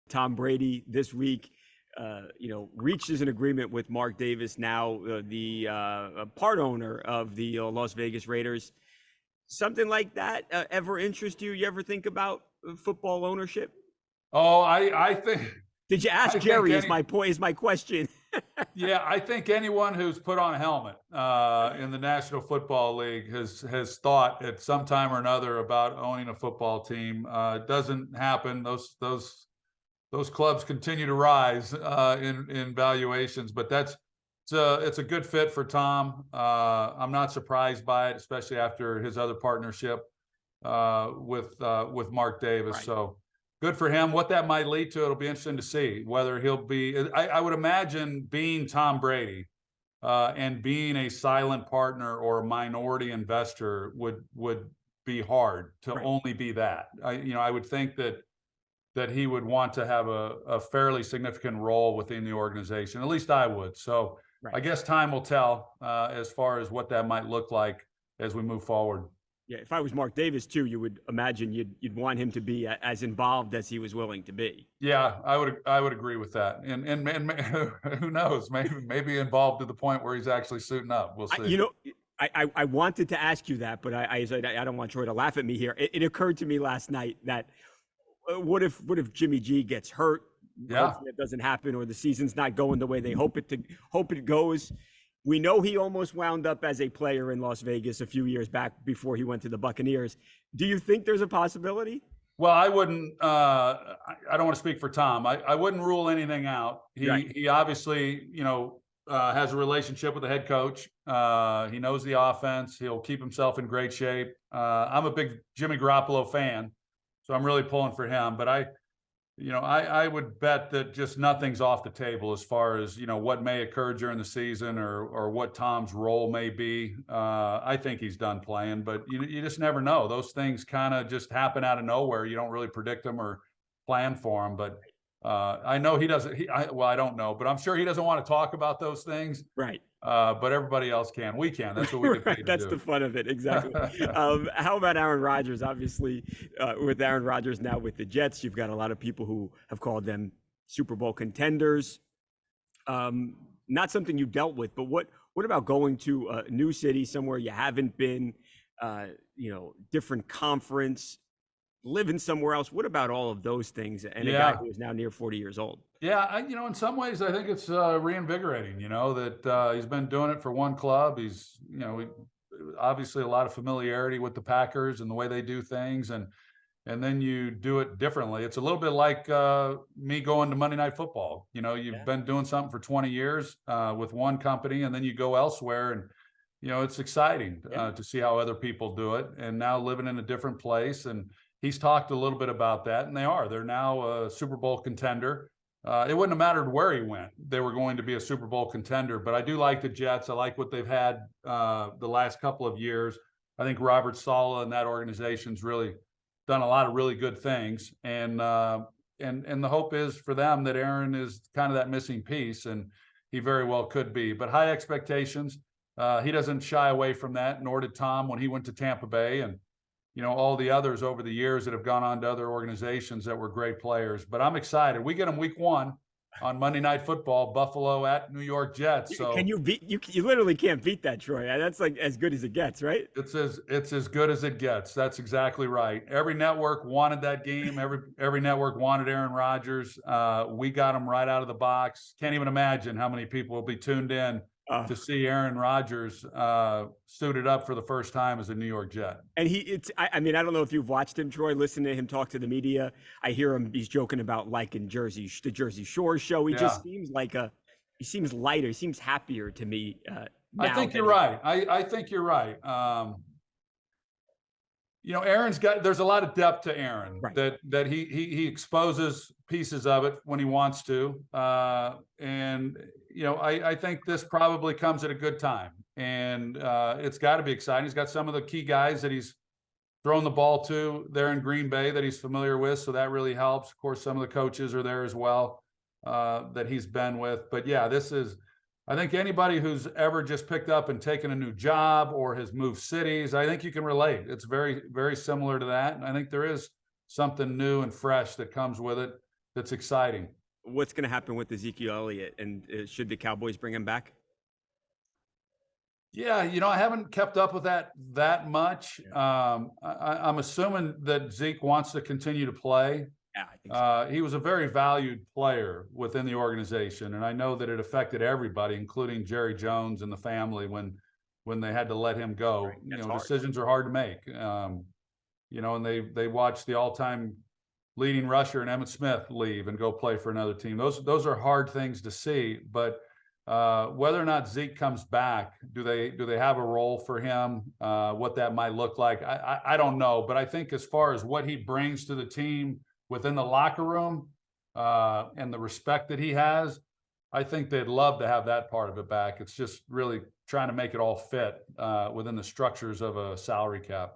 Tom Brady this week, reaches an agreement with Mark Davis, now the part owner of the Las Vegas Raiders. Something like that ever interest you? You ever think about football ownership? Oh, I think. Did you ask Jerry? Is my point? Is my question? Yeah, I think anyone who's put on a helmet in the National Football League has thought at some time or another about owning a football team. It doesn't happen. Those clubs continue to rise in valuations, but it's a good fit for Tom. I'm not surprised by it, especially after his other partnership with Mark Davis. Right. So good for him. What that might lead to, it'll be interesting to see whether he'll be. I would imagine being Tom Brady and being a silent partner or a minority investor would be hard to Right. only be that. I would think that he would want to have a fairly significant role within the organization. At least I would. So Right. I guess time will tell as far as what that might look like as we move forward. Yeah, if I was Mark Davis too, you would imagine you'd want him to be as involved as he was willing to be. Yeah, I would agree with that. And who knows? Maybe involved to the point where he's actually suiting up. We'll see. I wanted to ask you that, but I don't want Troy to laugh at me here. It occurred to me last night that what if Jimmy G gets hurt? Yeah, hopefully it doesn't happen, or the season's not going the way they hope it goes. We know he almost wound up as a player in Las Vegas a few years back before he went to the Buccaneers. Do you think there's a possibility? Well, I wouldn't. I don't want to speak for Tom. I wouldn't rule anything out. He obviously, has a relationship with the head coach. He knows the offense. He'll keep himself in great shape. I'm a big Jimmy Garoppolo fan, so I'm really pulling for him. But I would bet that just nothing's off the table as far as, what may occur during the season or what Tom's role may be. I think he's done playing, but you just never know. Those things kind of just happen out of nowhere. You don't really predict them or plan for them. But I know he doesn't. I don't know, but I'm sure he doesn't want to talk about those things. Right. But everybody else can. We can. That's what we get paid to do. That's the fun of it. Exactly. How about Aaron Rodgers? Obviously, with Aaron Rodgers now with the Jets, you've got a lot of people who have called them Super Bowl contenders. Not something you dealt with, but what about going to a new city, somewhere you haven't been, different conference, living somewhere else? What about all of those things? And a guy who is now near 40 years old. Yeah, in some ways, I think it's reinvigorating. That he's been doing it for one club. He's, obviously a lot of familiarity with the Packers and the way they do things, and then you do it differently. It's a little bit like me going to Monday Night Football. You've been doing something for 20 years with one company, and then you go elsewhere, and it's exciting to see how other people do it. And now living in a different place, and he's talked a little bit about that, and they're now a Super Bowl contender. It wouldn't have mattered where he went. They were going to be a Super Bowl contender. But I do like the Jets. I like what they've had the last couple of years. I think Robert Saleh and that organization's really done a lot of really good things. And the hope is for them that Aaron is kind of that missing piece, and he very well could be. But high expectations. He doesn't shy away from that, nor did Tom when he went to Tampa Bay. And all the others over the years that have gone on to other organizations that were great players. But I'm excited. We get them week 1 on Monday Night Football, Buffalo at New York Jets. So can you beat? You literally can't beat that, Troy. That's like as good as it gets, right? It's as good as it gets. That's exactly right. Every network wanted that game. Every network wanted Aaron Rodgers. We got him right out of the box. Can't even imagine how many people will be tuned in to see Aaron Rodgers suited up for the first time as a New York Jet. And I don't know if you've watched him, Troy, listen to him talk to the media. I hear him, he's joking about liking the Jersey Shore show. He just seems like he seems lighter. He seems happier to me. I think you're right. I think you're right. There's a lot of depth to Aaron, right, that he exposes pieces of it when he wants to. I think this probably comes at a good time, and it's got to be exciting. He's got some of the key guys that he's thrown the ball to there in Green Bay that he's familiar with, so that really helps. Of course, some of the coaches are there as well that he's been with. But yeah, I think anybody who's ever just picked up and taken a new job or has moved cities, I think you can relate. It's very, very similar to that. And I think there is something new and fresh that comes with it that's exciting. What's going to happen with Ezekiel Elliott, and should the Cowboys bring him back? Yeah, I haven't kept up with that much. I'm assuming that Zeke wants to continue to play. Yeah, I think so. He was a very valued player within the organization, and I know that it affected everybody, including Jerry Jones and the family, when they had to let him go. Right. Decisions are hard to make. And they watched the all-time leading rusher and Emmitt Smith leave and go play for another team. Those are hard things to see, but whether or not Zeke comes back, do they have a role for him? What that might look like, I don't know. But I think as far as what he brings to the team within the locker room and the respect that he has, I think they'd love to have that part of it back. It's just really trying to make it all fit within the structures of a salary cap.